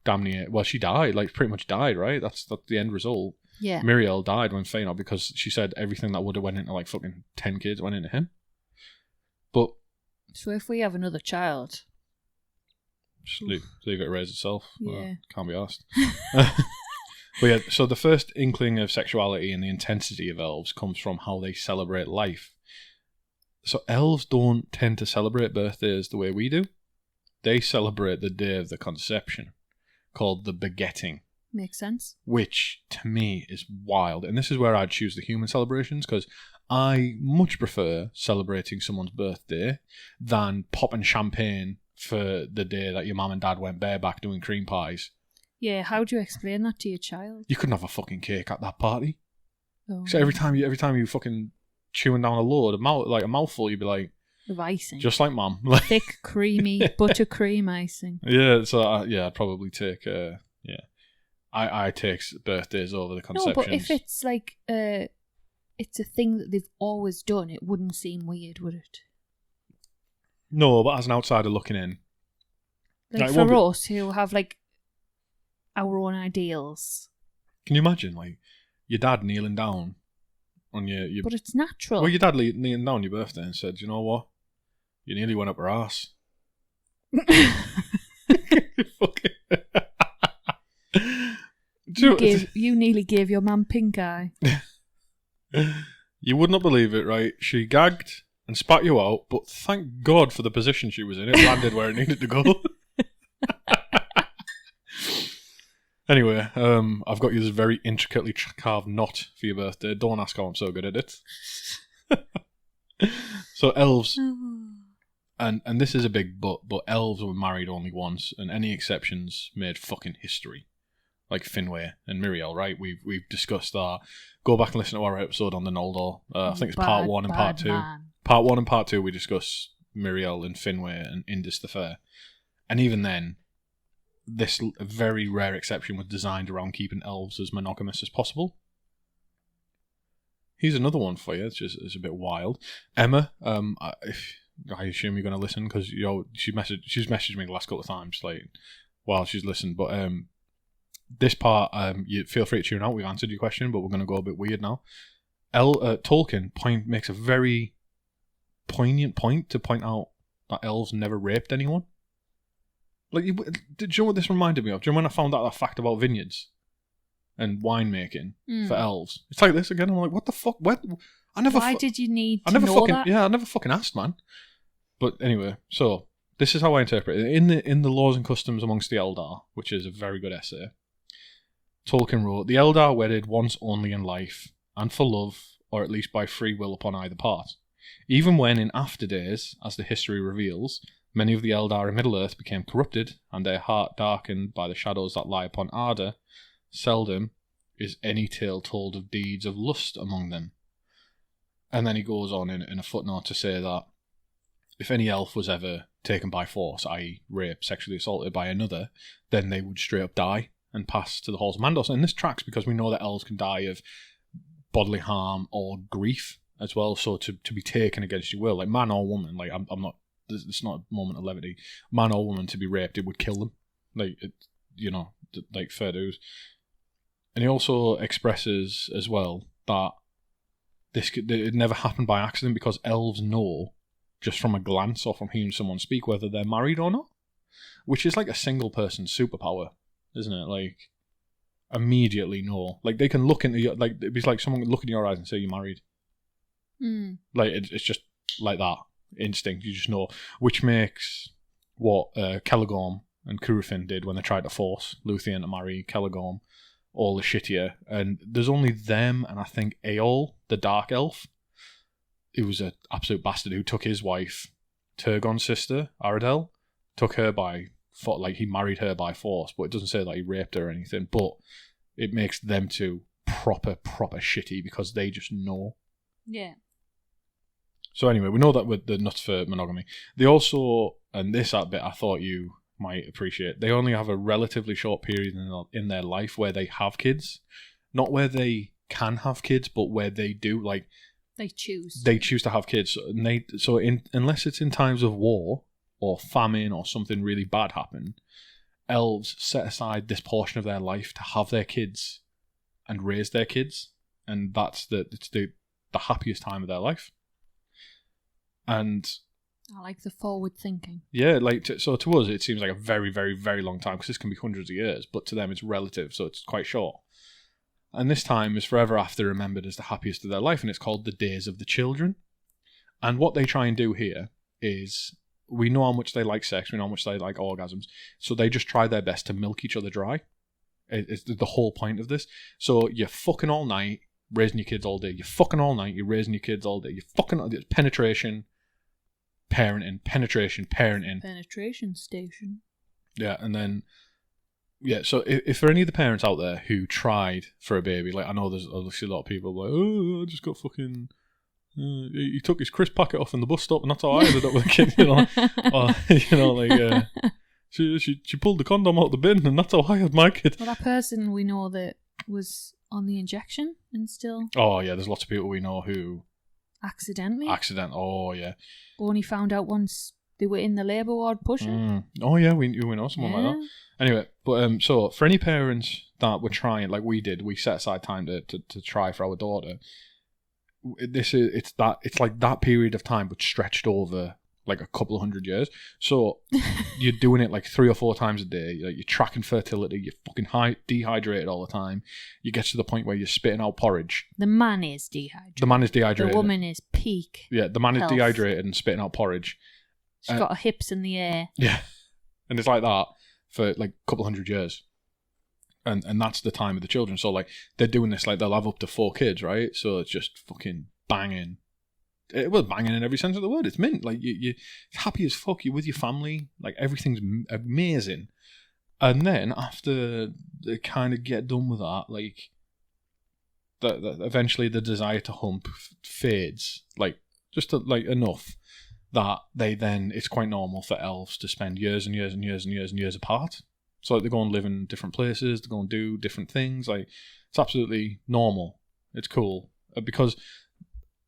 damn near, well, she died, like pretty much died, right? That's the end result. Yeah. Miriel died when Feanor, because she said everything that would have went into like fucking 10 kids went into him. But so if we have another child, just leave it to raise itself. Yeah. Can't be asked. But yeah, so the first inkling of sexuality and the intensity of elves comes from how they celebrate life. So elves don't tend to celebrate birthdays the way we do. They celebrate the day of the conception, called the begetting. Makes sense. Which, to me, is wild. And this is where I'd choose the human celebrations, because I much prefer celebrating someone's birthday than popping champagne for the day that your mum and dad went bareback doing cream pies. Yeah, how do you explain that to your child? You couldn't have a fucking cake at that party. Oh. So every time you fucking chewing down a load, a mouthful, you'd be like, of icing. just like mum. Thick, creamy, buttercream icing. Yeah, so I'd probably take, I take birthdays over the conceptions. No, but if it's like, it's a thing that they've always done, it wouldn't seem weird, would it? No, but as an outsider looking in. Like for us, who have like our own ideals. Can you imagine, like, your dad kneeling down on your... But it's natural. Well, your dad kneeling down on your birthday and said, you know what? You nearly went up her ass. You nearly gave your mum pink eye. You would not believe it, right? She gagged and spat you out, but thank God for the position she was in. It landed where it needed to go. Anyway, I've got you this very intricately carved knot for your birthday. Don't ask how I'm so good at it. So elves, and this is a big but elves were married only once, and any exceptions made fucking history. Like Finwë and Miriel, right? We've discussed that. Go back and listen to our episode on the Noldor. I think it's part 1 and part 2. Man. Part 1 and part 2 we discuss Miriel and Finwë and Indus the Fair. And even then, this very rare exception was designed around keeping elves as monogamous as possible. Here's another one for you. It's a bit wild. Emma, I assume you're going to listen because she's messaged me the last couple of times like while she's listened. But this part, you feel free to tune out. We've answered your question, but we're going to go a bit weird now. Tolkien makes a very poignant point to point out that elves never raped anyone. Like, do you know what this reminded me of? Do you remember when I found out that fact about vineyards and winemaking for elves? It's like this again. I'm like, what the fuck? Why did you need to know that? Yeah, I never fucking asked, man. But anyway, so this is how I interpret it. In the Laws and Customs Amongst the Eldar, which is a very good essay, Tolkien wrote, the Eldar wedded once only in life, and for love, or at least by free will upon either part. Even when in after days, as the history reveals, many of the Eldar in Middle-earth became corrupted, and their heart darkened by the shadows that lie upon Arda, seldom is any tale told of deeds of lust among them. And then he goes on in a footnote to say that if any elf was ever taken by force, i.e. raped, sexually assaulted by another, then they would straight up die and pass to the halls of Mandos. And this tracks because we know that elves can die of bodily harm or grief as well, so to be taken against your will, like man or woman, like I'm not, it's not a moment of levity, man or woman to be raped, it would kill them, like, like fair dues. And he also expresses as well that it never happened by accident because elves know just from a glance or from hearing someone speak whether they're married or not, which is like a single person superpower, isn't it? Like, immediately know, like they can look into your, like it'd be like someone look in your eyes and say you're married. Like it's just like that instinct, you just know, which makes what Celegorm and Curufin did when they tried to force Luthien to marry Celegorm all the shittier. And there's only them and I think Eol, the dark elf, who was an absolute bastard who took his wife, Turgon's sister, Aradel, took her he married her by force, but it doesn't say that he raped her or anything, but it makes them two proper shitty because they just know. Yeah. So anyway, we know that with the nuts for monogamy. They also, and this bit I thought you might appreciate, they only have a relatively short period in their life where they have kids. Not where they can have kids, but where they do, like... They choose to have kids. Unless it's in times of war or famine or something really bad happen, elves set aside this portion of their life to have their kids and raise their kids. And that's the happiest time of their life. And I like the forward thinking. Yeah, so to us it seems like a very, very, very long time because this can be hundreds of years, but to them it's relative, so it's quite short. And this time is forever after remembered as the happiest of their life, and it's called the Days of the Children. And what they try and do here is, we know how much they like sex, we know how much they like orgasms, so they just try their best to milk each other dry. It's the whole point of this. So you're fucking all night, raising your kids all day. You're fucking all night, you're raising your kids all day. You're fucking penetration, parenting, penetration, parenting. Penetration station. Yeah, and then yeah, so if there are any of the parents out there who tried for a baby, like I know there's obviously a lot of people like, oh, I just got fucking... he took his crisp packet off in the bus stop, and that's how I ended up with a kid, she pulled the condom out the bin, and that's how I had my kid. Well, that person we know that was on the injection and still... Oh, yeah, there's lots of people we know who... Accidentally? Oh, yeah. Only found out once they were in the labour ward pushing. Oh, yeah, we know someone like that. Anyway, but so for any parents that were trying, like we did, we set aside time to try for our daughter. It's like that period of time, but stretched over like a couple of 100 years. So you're doing it like 3 or 4 times a day. You're tracking fertility. You're fucking dehydrated all the time. You get to the point where you're spitting out porridge. The man is dehydrated. The woman is peak. Yeah, the man health. is dehydrated and spitting out porridge. She's got her hips in the air. Yeah, and it's like that for like a couple of 100 years. And that's the time of the children. So like they're doing this, like they'll have up to 4 kids, right? So it's just fucking banging. Well, banging in every sense of the word. It's mint. Like you're happy as fuck. You're with your family. Like everything's amazing. And then after they kind of get done with that, like that eventually the desire to hump fades. Like just like enough that it's quite normal for elves to spend years and years and years and years and years apart. So like, they go and live in different places. They go and do different things. Like it's absolutely normal. It's cool because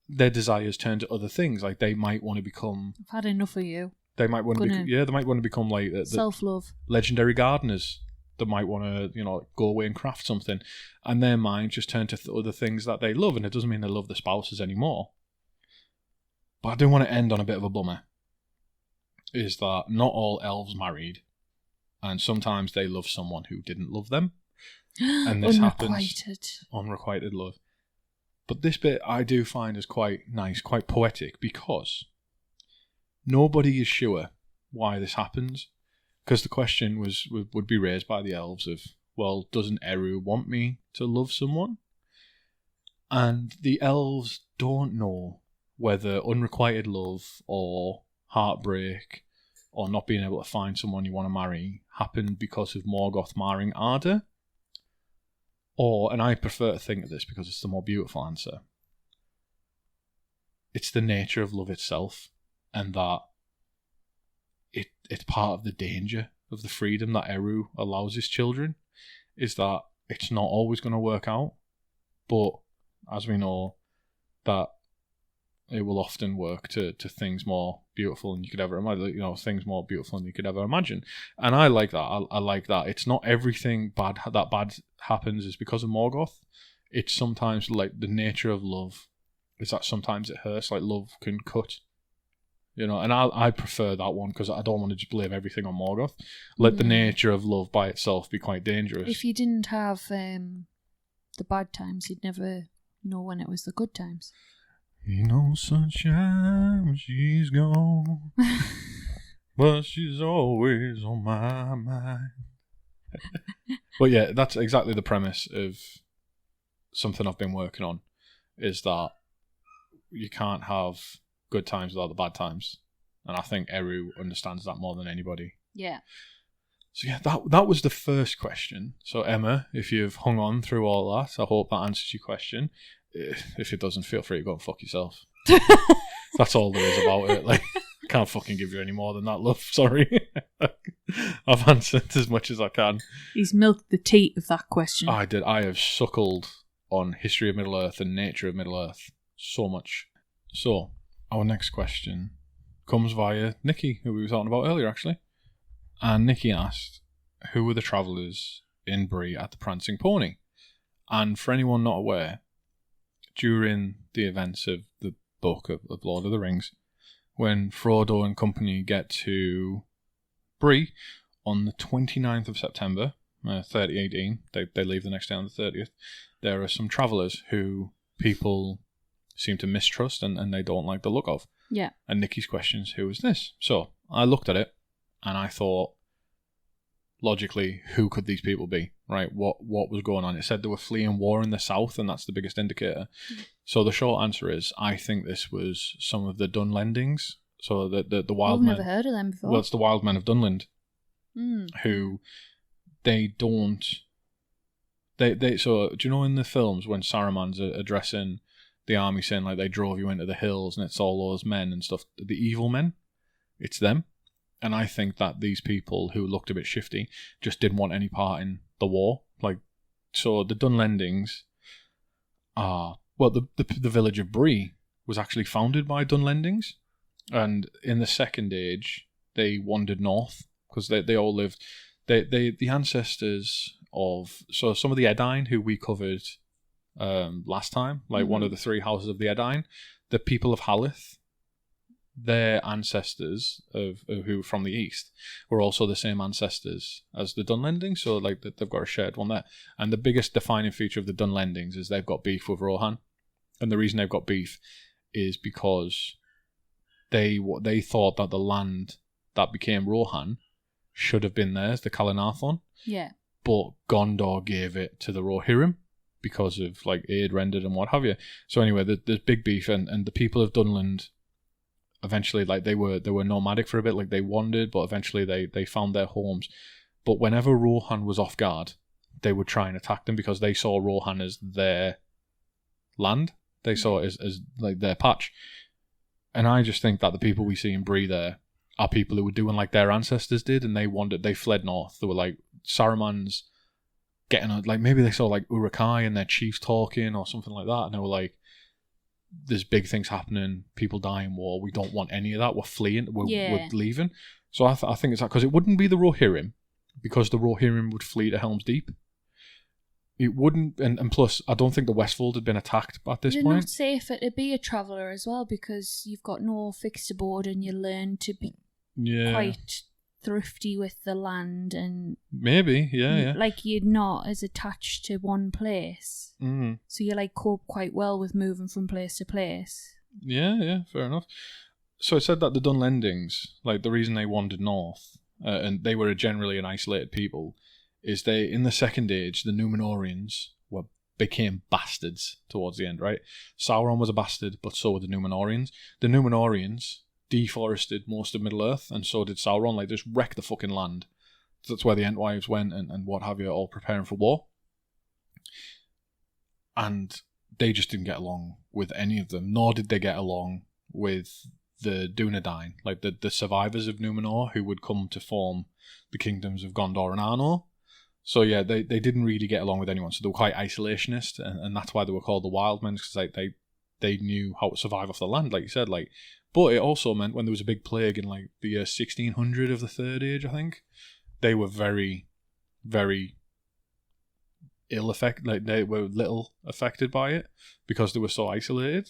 their desires turn to other things. Like they might want to become... I've had enough of you. They might want to they might want to become like... self-love. Legendary gardeners. They might want to, go away and craft something. And their mind just turn to other things that they love. And it doesn't mean they love the spouses anymore. But I do want to end on a bit of a bummer. Is that not all elves married. And sometimes they love someone who didn't love them. And this happens. Unrequited love. But this bit I do find is quite nice, quite poetic, because nobody is sure why this happens. Because the question would be raised by the elves of, well, doesn't Eru want me to love someone? And the elves don't know whether unrequited love or heartbreak or not being able to find someone you want to marry happened because of Morgoth marring Arda. Or, and I prefer to think of this because it's the more beautiful answer, it's the nature of love itself, and that it's part of the danger of the freedom that Eru allows his children, is that it's not always going to work out, but as we know, that it will often work to things more beautiful than you could ever imagine. Things more beautiful than you could ever imagine. And I like that. I like that. It's not everything bad happens is because of Morgoth. It's sometimes like the nature of love is that sometimes it hurts. Like love can cut. And I prefer that one because I don't want to just blame everything on Morgoth. Let the nature of love by itself be quite dangerous. If you didn't have the bad times, you'd never know when it was the good times. Ain't no sunshine when she's gone, but she's always on my mind. But yeah, that's exactly the premise of something I've been working on, is that you can't have good times without the bad times. And I think Eru understands that more than anybody. Yeah. So yeah, that was the first question. So Emma, if you've hung on through all that, I hope that answers your question. If it doesn't, feel free to go and fuck yourself. That's all there is about it. Like, I can't fucking give you any more than that, love. Sorry. I've answered as much as I can. He's milked the teat of that question. I did. I have suckled on history of Middle-earth and nature of Middle-earth so much. So, our next question comes via Nikki, who we were talking about earlier, actually. And Nikki asked, who were the travellers in Bree at the Prancing Pony? And for anyone not aware, during the events of the book of Lord of the Rings, when Frodo and company get to Bree on the 29th of September, 3018, they leave the next day on the 30th, there are some travellers who people seem to mistrust and they don't like the look of. Yeah. And Nikki's question is, who is this? So I looked at it and I thought, logically, who could these people be? Right? What was going on? It said they were fleeing war in the south, and that's the biggest indicator. So the short answer is, I think this was some of the Dunlendings. So the wild men. I've never heard of them before. Well, it's the wild men of Dunland, who they don't. So do you know in the films when Saruman's addressing the army saying like they drove you into the hills and it's all those men and stuff, the evil men, it's them. And I think that these people who looked a bit shifty just didn't want any part in the war. Like, so the Dunlendings are, well, the village of Bree was actually founded by Dunlendings. And in the Second Age, they wandered north because they all lived, the ancestors of, so some of the Edain who we covered last time, like one of the three houses of the Edain, the people of Haleth, their ancestors of who from the east were also the same ancestors as the Dunlendings, so like they've got a shared one there. And the biggest defining feature of the Dunlendings is they've got beef with Rohan, and the reason they've got beef is because they thought that the land that became Rohan should have been theirs, the Kalinarthon. Yeah. But Gondor gave it to the Rohirrim because of like aid rendered and what have you. So anyway, there's big beef, and the people of Dunland eventually, like they were nomadic for a bit, like they wandered, but eventually they found their homes. But whenever Rohan was off guard, they would try and attack them because they saw Rohan as their land. They saw it as like their patch. And I just think that the people we see in Bree there are people who were doing like their ancestors did, and they fled north. They were like, Saruman's getting like, maybe they saw like Uruk-hai and their chiefs talking or something like that, and they were like, there's big things happening, people die in war, we don't want any of that, we're fleeing, we're leaving. So I think it's that, because it wouldn't be the Rohirrim, because the Rohirrim would flee to Helm's Deep. It wouldn't, and plus, I don't think the Westfold had been attacked at this point. It's not safer to be a traveller as well, because you've got no fixed abode and you learn to be quite thrifty with the land, and maybe, yeah. Like you're not as attached to one place. Mm-hmm. So you like cope quite well with moving from place to place. Yeah, fair enough. So it said that the Dunlendings, like the reason they wandered north, and they were generally an isolated people, is they, in the Second Age, the Númenóreans became bastards towards the end, right? Sauron was a bastard, but so were the Númenóreans. The Númenóreans deforested most of Middle-earth, and so did Sauron. Like, just wrecked the fucking land. So that's where the Entwives went and what have you, all preparing for war. And they just didn't get along with any of them, nor did they get along with the Dunedain, like the survivors of Númenor, who would come to form the kingdoms of Gondor and Arnor. So yeah, they didn't really get along with anyone, so they were quite isolationist, and that's why they were called the Wildmen, because like they knew how to survive off the land, like you said. Like, but it also meant when there was a big plague in like the year 1600 of the Third Age, I think, they were very, very ill affected. Like, they were little affected by it because they were so isolated.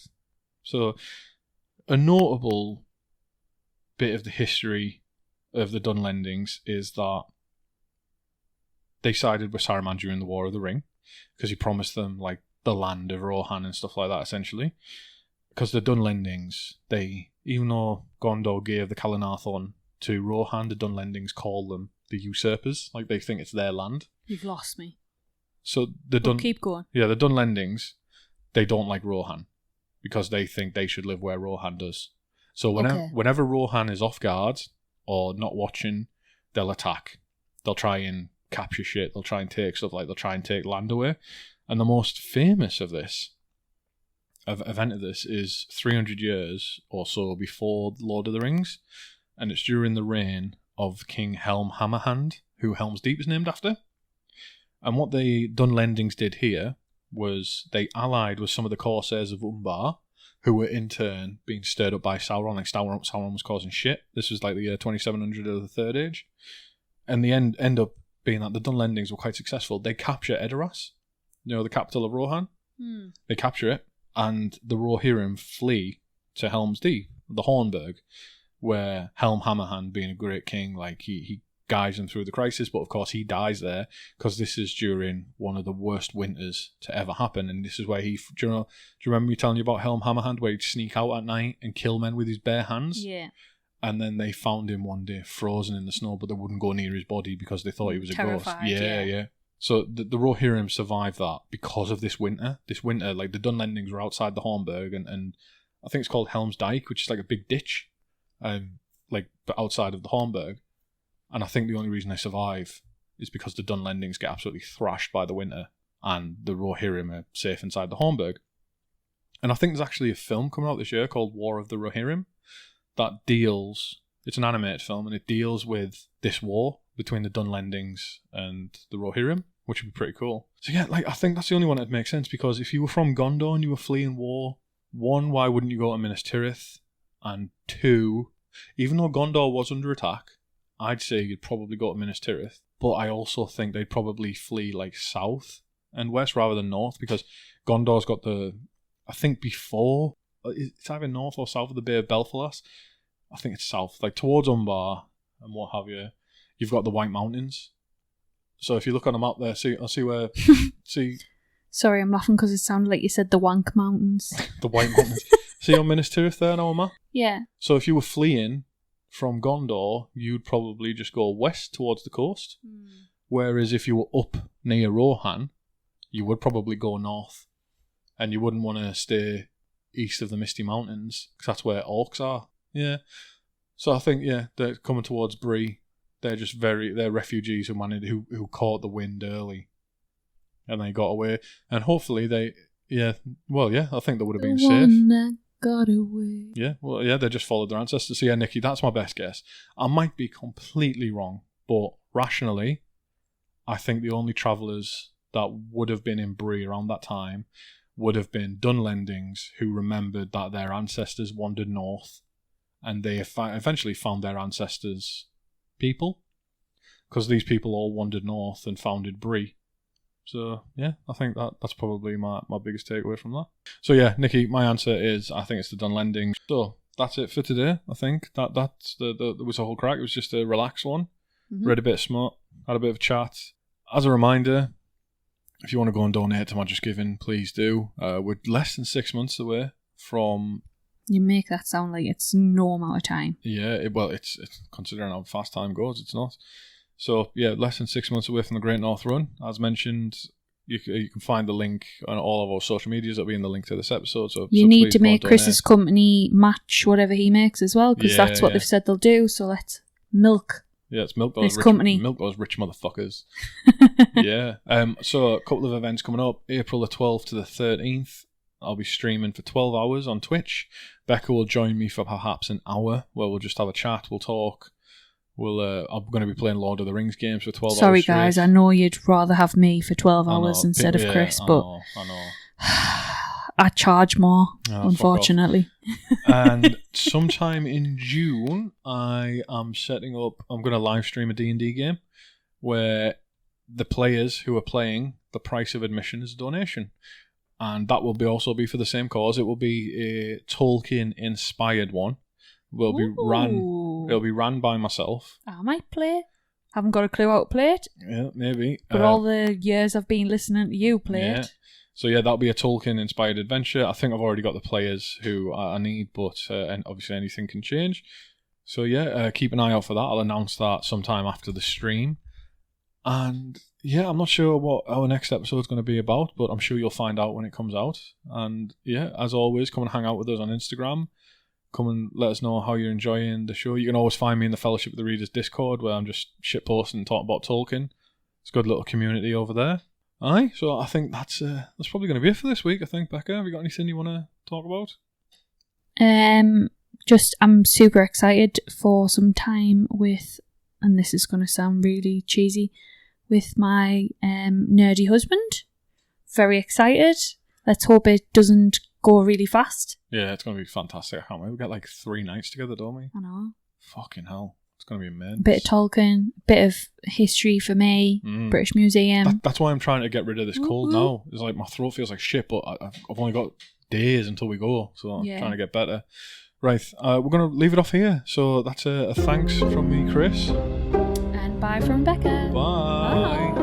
So a notable bit of the history of the Dunlendings is that they sided with Saruman during the War of the Ring because he promised them like the land of Rohan and stuff like that, essentially. Because the Dunlendings, even though Gondor gave the Kalinarthon to Rohan, the Dunlendings call them the usurpers. Like, they think it's their land. You've lost me. So keep going. Yeah, the Dunlendings, they don't like Rohan because they think they should live where Rohan does. So whenever Rohan is off guard or not watching, they'll attack. They'll try and capture shit. They'll try and take stuff, like they'll try and take land away. And the most famous of this, event of this, is 300 years or so before Lord of the Rings, and it's during the reign of King Helm Hammerhand, who Helm's Deep is named after. And what the Dunlendings did here was they allied with some of the Corsairs of Umbar, who were in turn being stirred up by Sauron. Like, Sauron was causing shit. This was like the year 2700 of the Third Age. And the end up being that the Dunlendings were quite successful. They capture Edoras, the capital of Rohan. They capture it, and the Rohirrim flee to Helm's Deep, the Hornburg, where Helm Hammerhand, being a great king, like he guides them through the crisis, but of course he dies there because this is during one of the worst winters to ever happen. And this is where do you remember me telling you about Helm Hammerhand, where he'd sneak out at night and kill men with his bare hands? Yeah. And then they found him one day frozen in the snow, but they wouldn't go near his body because they thought he was a ghost. Yeah. So the Rohirrim survived that because of this winter. This winter, like, the Dunlendings were outside the Hornburg, and I think it's called Helm's Dyke, which is like a big ditch, but outside of the Hornburg. And I think the only reason they survive is because the Dunlendings get absolutely thrashed by the winter, and the Rohirrim are safe inside the Hornburg. And I think there's actually a film coming out this year called War of the Rohirrim that deals... It's an animated film, and it deals with this war between the Dunlendings and the Rohirrim, which would be pretty cool. So yeah, like I think that's the only one that makes sense, because if you were from Gondor and you were fleeing war, one, why wouldn't you go to Minas Tirith? And two, even though Gondor was under attack, I'd say you'd probably go to Minas Tirith. But I also think they'd probably flee like south and west rather than north, because Gondor's got I think before, it's either north or south of the Bay of Belfast. I think it's south, like towards Umbar and what have you. You've got the White Mountains. So if you look on the map there, I'll see where... Sorry, I'm laughing because it sounded like you said the Wank Mountains. The White Mountains. See on Minas Tirith there now, map? Yeah. So if you were fleeing from Gondor, you'd probably just go west towards the coast. Whereas if you were up near Rohan, you would probably go north. And you wouldn't want to stay east of the Misty Mountains, because that's where orcs are. Yeah. So I think, yeah, they're coming towards Bree. They're just they're refugees who caught the wind early. And they got away. And hopefully I think they would have been safe. That got away. Yeah, well, yeah, they just followed their ancestors. So yeah, Nikki, that's my best guess. I might be completely wrong, but rationally, I think the only travellers that would have been in Bree around that time would have been Dunlendings who remembered that their ancestors wandered north, and they eventually found their ancestors' people, because these people all wandered north and founded Bree. So yeah, I think that's probably my biggest takeaway from that. So yeah, Nikki, my answer is I think it's the Dunlendings. So that's it for today. I think that's the was a whole crack. It was just a relaxed one. Mm-hmm. Read a bit of Smut, had a bit of chat. As a reminder, if you want to go and donate to my Just Giving, please do. We're less than 6 months away from... You make that sound like it's no amount of time. Yeah, it's considering how fast time goes, it's not. So, yeah, less than 6 months away from the Great North Run. As mentioned, you can find the link on all of our social medias. That'll be in the link to this episode. So you need to make Chris's company match whatever he makes as well, because that's what they've said they'll do. So let's milk... Yeah, it's milk those company. Milk those rich motherfuckers. Yeah. So a couple of events coming up. April the 12th to the 13th. I'll be streaming for 12 hours on Twitch. Becca will join me for perhaps an hour, where we'll just have a chat, we'll talk. I'm going to be playing Lord of the Rings games for 12 hours. Sorry guys, I know you'd rather have me for 12 hours instead of Chris, but I know. I charge more, unfortunately. And sometime in June, I'm going to live stream a D&D game where the players who are playing, the price of admission is a donation. And that will also be for the same cause. It will be a Tolkien-inspired one. It'll be ran by myself. I might play. Haven't got a clue how to play it. Yeah, maybe. But all the years I've been listening to you play it. So yeah, that'll be a Tolkien-inspired adventure. I think I've already got the players who I need, but and obviously anything can change. So yeah, keep an eye out for that. I'll announce that sometime after the stream. And yeah, I'm not sure what our next episode is going to be about, but I'm sure you'll find out when it comes out. And yeah, as always, come and hang out with us on Instagram. Come and let us know how you're enjoying the show. You can always find me in the Fellowship of the Readers Discord, where I'm just shitposting and talking about Tolkien. It's a good little community over there. Aye, so I think that's probably going to be it for this week, I think. Becca, have you got anything you want to talk about? I'm super excited for some time with, and this is going to sound really cheesy, with my nerdy husband. Very excited. Let's hope it doesn't go really fast. Yeah, it's going to be fantastic. I can't wait. We got like 3 nights together, don't we? I know. Fucking hell. It's going to be immense. A bit of Tolkien, a bit of history for me, British Museum. That's why I'm trying to get rid of this cold now. It's like my throat feels like shit, but I've only got days until we go, so I'm trying to get better. Right, we're going to leave it off here. So that's a thanks from me, Chris. And bye from Becca. Bye.